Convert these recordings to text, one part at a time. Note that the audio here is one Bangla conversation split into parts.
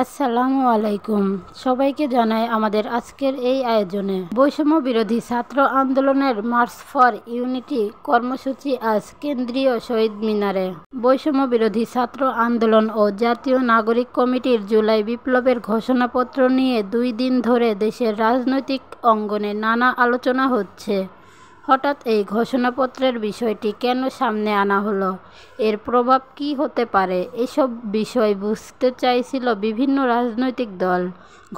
আসসালামু আলাইকুম। সবাইকে জানাই আমাদের আজকের এই আয়োজনে। বৈষম্য বিরোধী ছাত্র আন্দোলনের মার্চ ফর ইউনিটি কর্মসূচি আজ কেন্দ্রীয় শহীদ মিনারে। বৈষম্য বিরোধী ছাত্র আন্দোলন ও জাতীয় নাগরিক কমিটির জুলাই বিপ্লবের ঘোষণাপত্র নিয়ে 2 দিন ধরে দেশের রাজনৈতিক অঙ্গনে নানা আলোচনা হচ্ছে। হঠাৎ এই ঘোষণাপত্রের বিষয়টি কেন সামনে আনা হলো, এর প্রভাব কী হতে পারে, এসব বিষয় বুঝতে চাইছিল বিভিন্ন রাজনৈতিক দল।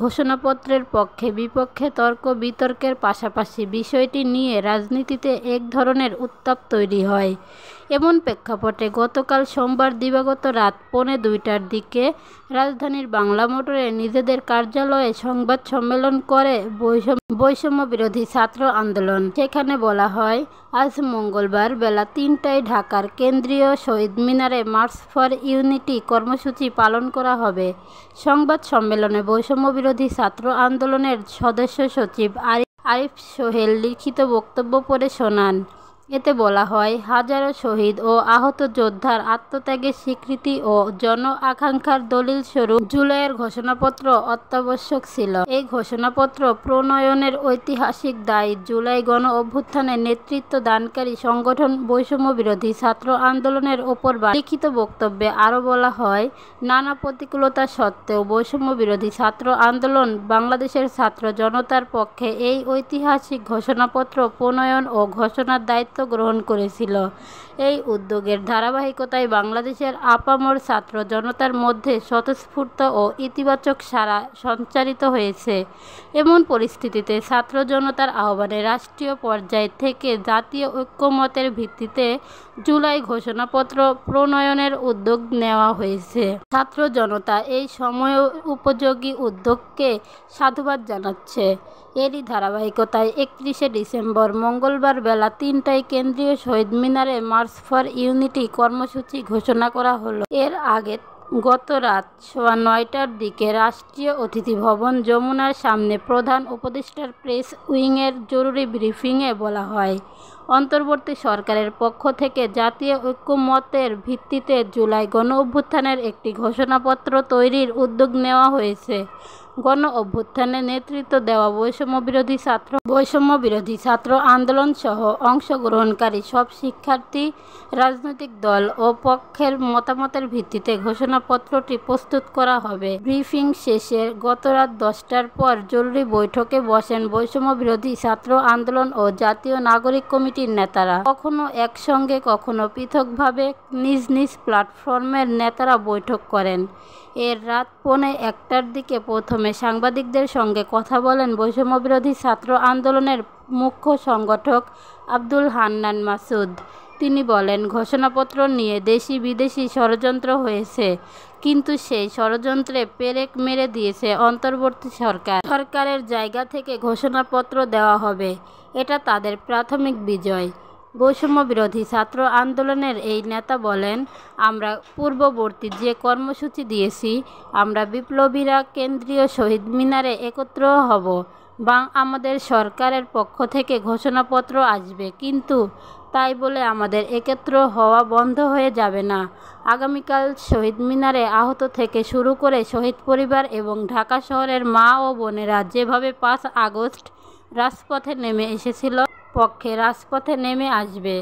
ঘোষণাপত্রের পক্ষে বিপক্ষে তর্ক বিতর্কের পাশাপাশি বিষয়টি নিয়ে রাজনীতিতে এক ধরনের উত্তাপ তৈরি হয়। এমন প্রেক্ষাপটে গতকাল সোমবার দিবাগত রাত 1:45টার দিকে রাজধানীর বাংলা মোটরে নিজেদের কার্যালয়ে সংবাদ সম্মেলন করে বৈষম্য বিরোধী ছাত্র আন্দোলন। সেখানে বলা হয়, আজ মঙ্গলবার বেলা 3টায় ঢাকার কেন্দ্রীয় শহীদ মিনারে মার্চ ফর ইউনিটি কর্মসূচি পালন করা হবে। সংবাদ সম্মেলনে বৈষম্য বিরোধী ছাত্র আন্দোলনের সদস্য সচিব আরিফ সোহেল লিখিত বক্তব্য পড়ে শোনান। এতে বলা হয়, হাজারো শহীদ ও আহত যোদ্ধার আত্মত্যাগের স্বীকৃতি ও জন আকাঙ্ক্ষার দলিল স্বরূপ জুলাইয়ের ঘোষণাপত্র অত্যাবশ্যক ছিল। এই ঘোষণাপত্র প্রণয়নের ঐতিহাসিক দায় জুলাই গণ অভ্যুত্থানে নেতৃত্ব দানকারী সংগঠন বৈষম্য বিরোধী ছাত্র আন্দোলনের ওপর। লিখিত বক্তব্যে আরও বলা হয়, নানা প্রতিকূলতা সত্ত্বেও বৈষম্য বিরোধী ছাত্র আন্দোলন বাংলাদেশের ছাত্র জনতার পক্ষে এই ঐতিহাসিক ঘোষণাপত্র প্রণয়ন ও ঘোষণার দায়িত্ব গ্রহণ করেছিল। এই উদ্যোগের ধারাবাহিকতায় বাংলাদেশের আপামর ছাত্র জনতার মধ্যে স্বতঃস্ফূর্ত ও ইতিবাচক সাড়া সঞ্চারিত হয়েছে। এমন পরিস্থিতিতে ছাত্র জনতার আহ্বানে রাষ্ট্রীয় পর্যায় থেকে জাতীয় ঐক্যমতের ভিত্তিতে জুলাই ঘোষণাপত্র প্রণয়নের উদ্যোগ নেওয়া হয়েছে। ছাত্র জনতা এই সময় উপযোগী উদ্যোগকে সাধুবাদ জানাচ্ছে। এরই ধারাবাহিকতায় 31শে ডিসেম্বর মঙ্গলবার বেলা 3টায় কেন্দ্রীয় শহীদ মিনারে মার্চ ফর ইউনিটি কর্মসূচি ঘোষণা করা হলো। এর আগে গত রাত 9:15টার দিকে রাষ্ট্রীয় অতিথি ভবন যমুনার সামনে প্রধান উপদেষ্টার প্রেস উইংয়ের জরুরি ব্রিফিংয়ে বলা হয়, অন্তর্বর্তী সরকারের পক্ষ থেকে জাতীয় ঐক্যমতের ভিত্তিতে জুলাই গণ অভ্যুত্থানের একটি ঘোষণাপত্র তৈরির উদ্যোগ নেওয়া হয়েছে। গণ অভ্যুত্থানে নেতৃত্ব দেওয়া বৈষম্য বিরোধী ছাত্র আন্দোলন সহ অংশগ্রহণকারী সব শিক্ষার্থী, রাজনৈতিক দল ও পক্ষের মতামতের ভিত্তিতে ঘোষণাপত্রটি প্রস্তুত করা হবে। ব্রিফিং শেষে গতরাত 10টার পর জরুরি বৈঠকে বসেন বৈষম্য বিরোধী ছাত্র আন্দোলন ও জাতীয় নাগরিক কমিটির নেতারা। কখনো একসঙ্গে, কখনো পৃথকভাবে নিজ নিজ প্ল্যাটফর্মের নেতারা বৈঠক করেন। এর রাত 1:45টার দিকে প্রথমে সাংবাদিকদের সঙ্গে কথা বলেন বৈষম্য বিরোধী ছাত্র আন্দোলনের মুখ্য সংগঠক আব্দুল হান্নান মাসুদ। তিনি বলেন, ঘোষণাপত্র নিয়ে দেশি বিদেশি ষড়যন্ত্র হয়েছে, কিন্তু সেই ষড়যন্ত্রে পেরেক মেরে দিয়েছে অন্তর্বর্তী সরকারের জায়গা থেকে ঘোষণাপত্র দেওয়া হবে, এটা তাদের প্রাথমিক বিজয়। বৈষম্য বিরোধী ছাত্র আন্দোলনের এই নেতা বলেন, আমরা পূর্ববর্তী যে কর্মসূচি দিয়েছি, আমরা বিপ্লবীরা কেন্দ্রীয় শহীদ মিনারে একত্র হব, আমাদের সরকারের পক্ষ থেকে ঘোষণাপত্র আসবে, কিন্তু তাই বলে আমাদের একত্র হওয়া বন্ধ হয়ে যাবে না। আগামীকাল শহীদ মিনারে আহত থেকে শুরু করে শহীদ পরিবার এবং ঢাকা শহরের মা ও বোনেরা যেভাবে 5 আগস্ট রাজপথে নেমে এসেছিল, পক্ষে রাজপথে নেমে আসবে।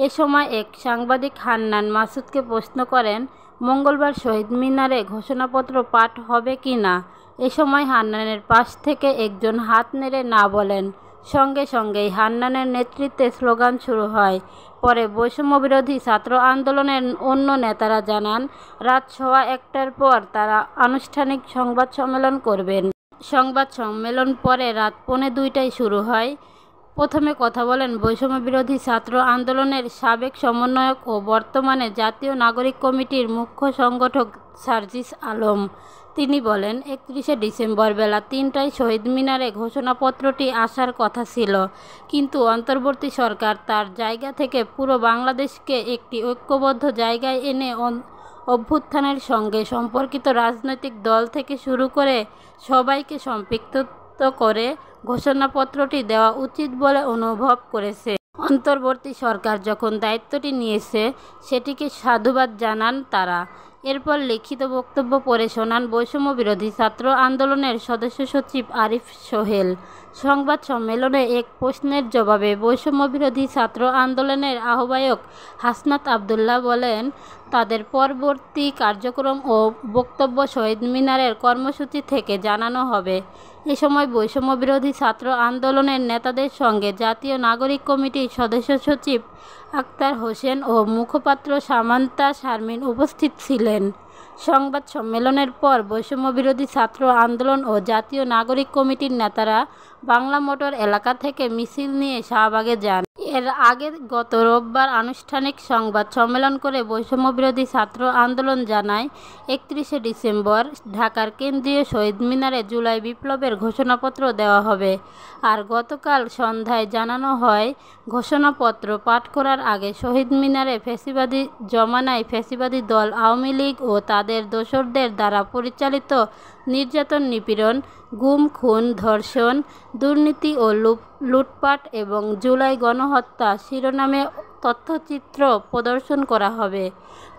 এ সময় এক সাংবাদিক হান্নান মাসুদকে প্রশ্ন করেন, মঙ্গলবার শহীদ মিনারে ঘোষণাপত্র পাঠ হবে কি না। এ সময় হান্নানের পাশ থেকে একজন হাত নেড়ে না বলেন। সঙ্গে সঙ্গেই হান্নানের নেতৃত্বে স্লোগান শুরু হয়। পরে বৈষম্য বিরোধী ছাত্র আন্দোলনের অন্য নেতারা জানান, রাত 1:15টার পর তারা আনুষ্ঠানিক সংবাদ সম্মেলন করবেন। সংবাদ সম্মেলন পরে রাত 1:45টায় শুরু হয়। প্রথমে কথা বলেন বৈষম্য বিরোধী ছাত্র আন্দোলনের সাবেক সমন্বয়ক ও বর্তমানে জাতীয় নাগরিক কমিটির মুখ্য সংগঠক সার্জিস আলম। তিনি বলেন, 31শে ডিসেম্বর বেলা 3টায় শহীদ মিনারে ঘোষণাপত্রটি আসার কথা ছিল, কিন্তু অন্তর্বর্তী সরকার তার জায়গা থেকে পুরো বাংলাদেশকে একটি ঐক্যবদ্ধ জায়গায় এনে অভ্যুত্থানের সঙ্গে সম্পর্কিত রাজনৈতিক দল থেকে শুরু করে সবাইকে সম্পৃক্ত করে ঘোষণাপত্রটি দেওয়া উচিত বলে অনুভব করেছে। অন্তর্বর্তী সরকার যখন দায়িত্বটি নিয়েছে, সেটিকে সাধুবাদ জানান তারা। এরপর লিখিত বক্তব্য পড়ে শোনান বৈষম্য বিরোধী ছাত্র আন্দোলনের সদস্য সচিব আরিফ সোহেল। সংবাদ সম্মেলনে এক প্রশ্নের জবাবে বৈষম্য বিরোধী ছাত্র আন্দোলনের আহ্বায়ক হাসনাত আবদুল্লাহ বলেন, তাদের পরবর্তী কার্যক্রম ও বক্তব্য শহীদ মিনারের কর্মসূচি থেকে জানানো হবে। এ সময় বৈষম্য বিরোধী ছাত্র আন্দোলনের নেতাদের সঙ্গে জাতীয় নাগরিক কমিটির সদস্য সচিব আক্তার হোসেন ও মুখপাত্র সামান্তা শারমিন উপস্থিত ছিলেন। সংবাদ সম্মেলনের পর বৈষম্য বিরোধী ছাত্র আন্দোলন ও জাতীয় নাগরিক কমিটির নেতারা বাংলা মোটর এলাকা থেকে মিছিল নিয়ে শাহবাগে যান। এর আগে গত রোববার আনুষ্ঠানিক সংবাদ সম্মেলন করে বৈষম্য বিরোধী ছাত্র আন্দোলন জানায়, 31শে ডিসেম্বর ঢাকার কেন্দ্রীয় শহীদ মিনারে জুলাই বিপ্লবের ঘোষণাপত্র দেওয়া হবে। আর গতকাল সন্ধ্যায় জানানো হয়, ঘোষণাপত্র পাঠ করার আগে শহীদ মিনারে ফ্যাসিবাদী জমানায় ফ্যাসিবাদী দল আওয়ামী লীগ ও তাদের দোসরদের দ্বারা পরিচালিত নির্যাতন, নিপীড়ন, গুম, খুন, ধর্ষণ, দুর্নীতি ও লুটপাট এবং জুলাই গণহত্যা শিরোনামে তথ্যচিত্র প্রদর্শন করা হবে।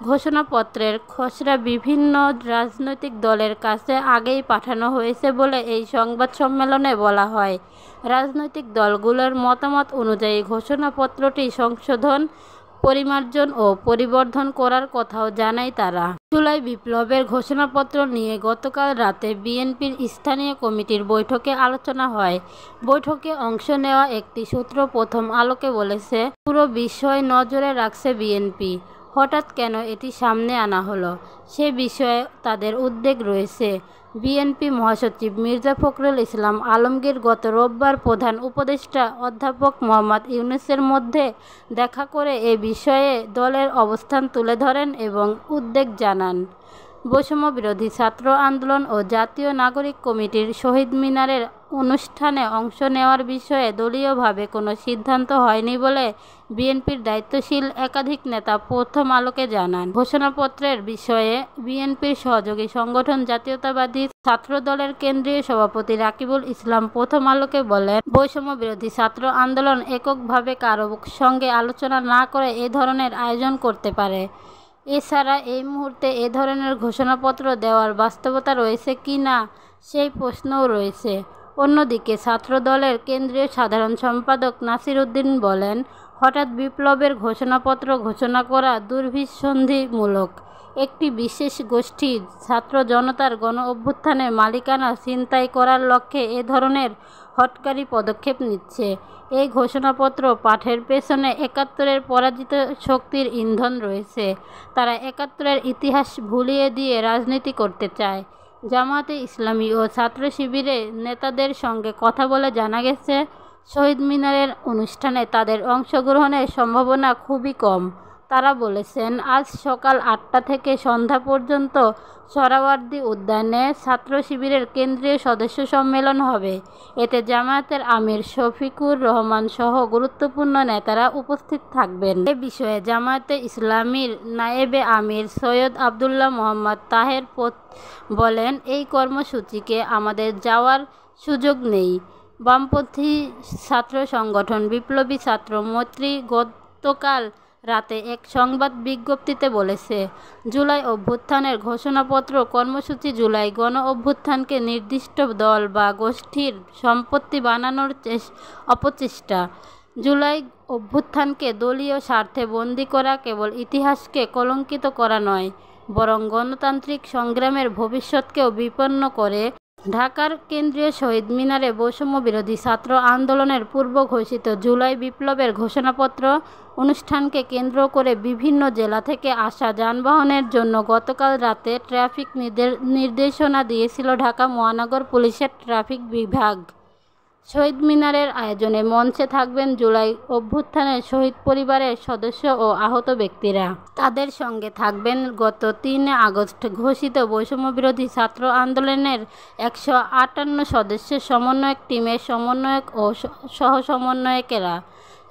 ঘোষণাপত্রের খসড়া বিভিন্ন রাজনৈতিক দলের কাছে আগেই পাঠানো হয়েছে বলে এই সংবাদ সম্মেলনে বলা হয়। রাজনৈতিক দলগুলোর মতামত অনুযায়ী ঘোষণাপত্রটি সংশোধন, পরিমার্জন ও পরিবর্ধন করার কথাও জানায় তারা। জুলাই বিপ্লবের ঘোষণাপত্র নিয়ে গতকাল রাতে বিএনপির স্থানীয় কমিটির বৈঠকে আলোচনা হয়। বৈঠকে অংশ নেওয়া একটি সূত্র প্রথম আলোকে বলেছে, পুরো বিষয় নজরে রাখছে বিএনপি। হঠাৎ কেন এটি সামনে আনা হলো, সে বিষয়ে তাদের উদ্বেগ রয়েছে। বিএনপি মহাসচিব মির্জা ফখরুল ইসলাম আলমগীর গত রোববার প্রধান উপদেষ্টা অধ্যাপক মোহাম্মদ ইউনূসের মধ্যে দেখা করে এ বিষয়ে দলের অবস্থান তুলে ধরেন এবং উদ্বেগ জানান। বৈষম্য বিরোধী ছাত্র আন্দোলন ও জাতীয় নাগরিক কমিটির শহীদ মিনারের অনুষ্ঠানে অংশ নেওয়ার বিষয়ে দলীয়ভাবে কোনো সিদ্ধান্ত হয়নি বলে বিএনপির দায়িত্বশীল একাধিক নেতা প্রথম আলোকে জানান। ঘোষণাপত্রের বিষয়ে বিএনপির সহযোগী সংগঠন জাতীয়তাবাদী ছাত্রদলের কেন্দ্রীয় সভাপতি রাকিবুল ইসলাম প্রথম আলোকে বলেন, বৈষম্য বিরোধী ছাত্র আন্দোলন এককভাবে কারো সঙ্গে আলোচনা না করে এ ধরনের আয়োজন করতে পারে। এছাড়া এই মুহূর্তে এ ধরনের ঘোষণাপত্র দেওয়ার বাস্তবতা রয়েছে কি না সেই প্রশ্নও রয়েছে। অন্যদিকে ছাত্রদলের কেন্দ্রীয় সাধারণ সম্পাদক নাসির উদ্দিন বলেন, হঠাৎ বিপ্লবের ঘোষণাপত্র ঘোষণা করা দুর্বিসন্ধিমূলক। একটি বিশেষ গোষ্ঠী ছাত্র জনতার গণ অভ্যুত্থানের মালিকানা ছিনতাই করার লক্ষ্যে এ ধরনের হঠকারী পদক্ষেপ নিচ্ছে। এই ঘোষণাপত্র পাঠের পেছনে ৭১-এর পরাজিত শক্তির ইন্ধন রয়েছে। তারা ৭১-এর ইতিহাস ভুলিয়ে দিয়ে রাজনীতি করতে চায়। জামায়াতে ইসলামী ও ছাত্র শিবিরের নেতাদের সঙ্গে কথা বলে জানা গেছে, শহীদ মিনারের অনুষ্ঠানে তাদের অংশগ্রহণের সম্ভাবনা খুবই কম। তারা বলেছেন, আজ সকাল ৮টা থেকে সন্ধ্যা পর্যন্ত সোহরাওয়ার্দী উদ্যানে ছাত্র শিবিরের কেন্দ্রীয় সদস্য সম্মেলন হবে। এতে জামায়াতের আমির শফিকুর রহমান সহ গুরুত্বপূর্ণ নেতারা উপস্থিত থাকবেন। এ বিষয়ে জামায়াতে ইসলামীর নায়েবে আমির সৈয়দ আবদুল্লাহ মোহাম্মদ তাহের বলেন, এই কর্মসূচিকে আমাদের যাওয়ার সুযোগ নেই। বামপন্থী ছাত্র সংগঠন বিপ্লবী ছাত্র মৈত্রী গতকাল রাতে এক সংবাদ বিজ্ঞপ্তিতে বলেছে, জুলাই অভ্যুত্থানের ঘোষণাপত্র কর্মসূচি জুলাই গণ অভ্যুত্থানকে নির্দিষ্ট দল বা গোষ্ঠীর সম্পত্তি বানানোর অপচেষ্টা। জুলাই অভ্যুত্থানকে দলীয় স্বার্থে বন্দী করা কেবল ইতিহাসকে কলঙ্কিত করা নয়, বরং গণতান্ত্রিক সংগ্রামের ভবিষ্যৎকেও বিপন্ন করে। ঢাকার কেন্দ্রীয় শহীদ মিনারে বৈষম্য বিরোধী ছাত্র আন্দোলনের পূর্ব ঘোষিত জুলাই বিপ্লবের ঘোষণাপত্র অনুষ্ঠানকে কেন্দ্র করে বিভিন্ন জেলা থেকে আসা যানবাহনের জন্য গতকাল রাতে ট্রাফিক নির্দেশনা দিয়েছিল ঢাকা মহানগর পুলিশের ট্রাফিক বিভাগ। শহীদ মিনারের আয়োজনে মঞ্চে থাকবেন জুলাই অভ্যুত্থানের শহীদ পরিবারের সদস্য ও আহত ব্যক্তিরা। তাদের সঙ্গে থাকবেন গত ৩ আগস্ট ঘোষিত বৈষম্য বিরোধী ছাত্র আন্দোলনের ১৫৮ সদস্যের সমন্বয়ক টিমের সমন্বয়ক ও সহ সমন্বয়কেরা।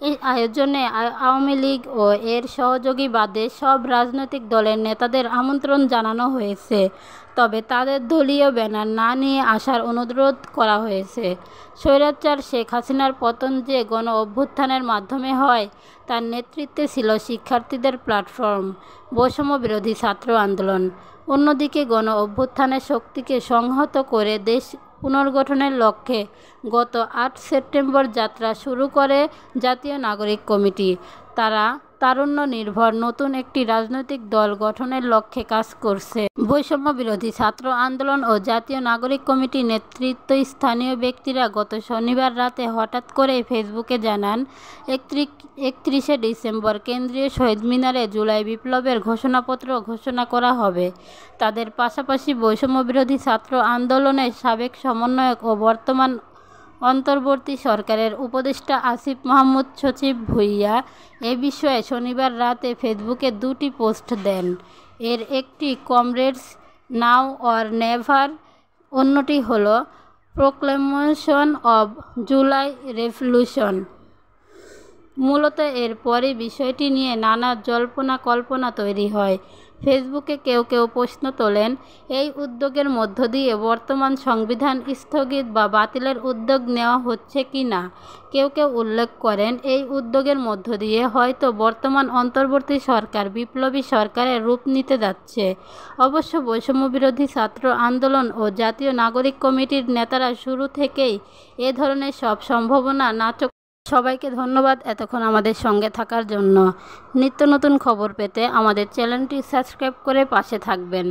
এই আয়োজনে আওয়ামী লীগ ও এর সহযোগী বাদে সব রাজনৈতিক দলের নেতাদের আমন্ত্রণ জানানো হয়েছে। তবে তাদের দলীয় ব্যানার না নিয়ে আসার অনুরোধ করা হয়েছে। স্বৈরাচার শেখ হাসিনার পতন যে গণ অভ্যুত্থানের মাধ্যমে হয়, তার নেতৃত্বে ছিল শিক্ষার্থীদের প্ল্যাটফর্ম, বৈষম্য বিরোধী ছাত্র আন্দোলন। অন্যদিকে গণ অভ্যুত্থানের শক্তিকে সংহত করে দেশ পুনর্গঠনের লক্ষ্যে গত ৮ সেপ্টেম্বর যাত্রা শুরু করে জাতীয় নাগরিক কমিটি। তারা তারুণ্য নির্ভর নতুন একটি রাজনৈতিক দল গঠনের লক্ষ্যে কাজ করছে। বৈষম্য বিরোধী ছাত্র আন্দোলন ও জাতীয় নাগরিক কমিটি নেতৃত্ব স্থানীয় ব্যক্তিরা গত শনিবার রাতে হঠাৎ করে ফেসবুকে জানান, ৩১শে ডিসেম্বর কেন্দ্রীয় শহীদ মিনারে জুলাই বিপ্লবের ঘোষণাপত্র ঘোষণা করা হবে। তাদের পাশাপাশি বৈষম্য বিরোধী ছাত্র আন্দোলনের সাবেক সমন্বয়ক ও বর্তমান অন্তর্বর্তী সরকারের উপদেষ্টা আসিফ মাহমুদ সচিব ভূঁইয়া এ বিষয়ে শনিবার রাতে ফেসবুকে ২টি পোস্ট দেন। এর একটি কমরেডস নাও অর নেভার, অন্যটি হল প্রোক্লেমেশন অব জুলাই রেভলিউশন। মূলত এরপরই বিষয়টি নিয়ে নানা জল্পনা কল্পনা তৈরি হয়। ফেসবুকে কেউ কেউ প্রশ্ন তোলেন, এই উদ্যোগের মধ্য দিয়ে বর্তমান সংবিধান স্থগিত বা বাতিলের উদ্যোগ নেওয়া হচ্ছে কি না। কেউ কেউ উল্লেখ করেন, এই উদ্যোগের মধ্য দিয়ে হয়তো বর্তমান অন্তর্বর্তী সরকার বিপ্লবী সরকারের রূপ নিতে যাচ্ছে। অবশ্য বৈষম্য বিরোধী ছাত্র আন্দোলন ও জাতীয় নাগরিক কমিটির নেতারা শুরু থেকেই এ ধরনের সব সম্ভাবনা নাকচ। সবাইকে ধন্যবাদ এতক্ষণ আমাদের সঙ্গে থাকার জন্য। নিত্য নতুন খবর পেতে আমাদের চ্যানেলটি সাবস্ক্রাইব করে পাশে থাকবেন।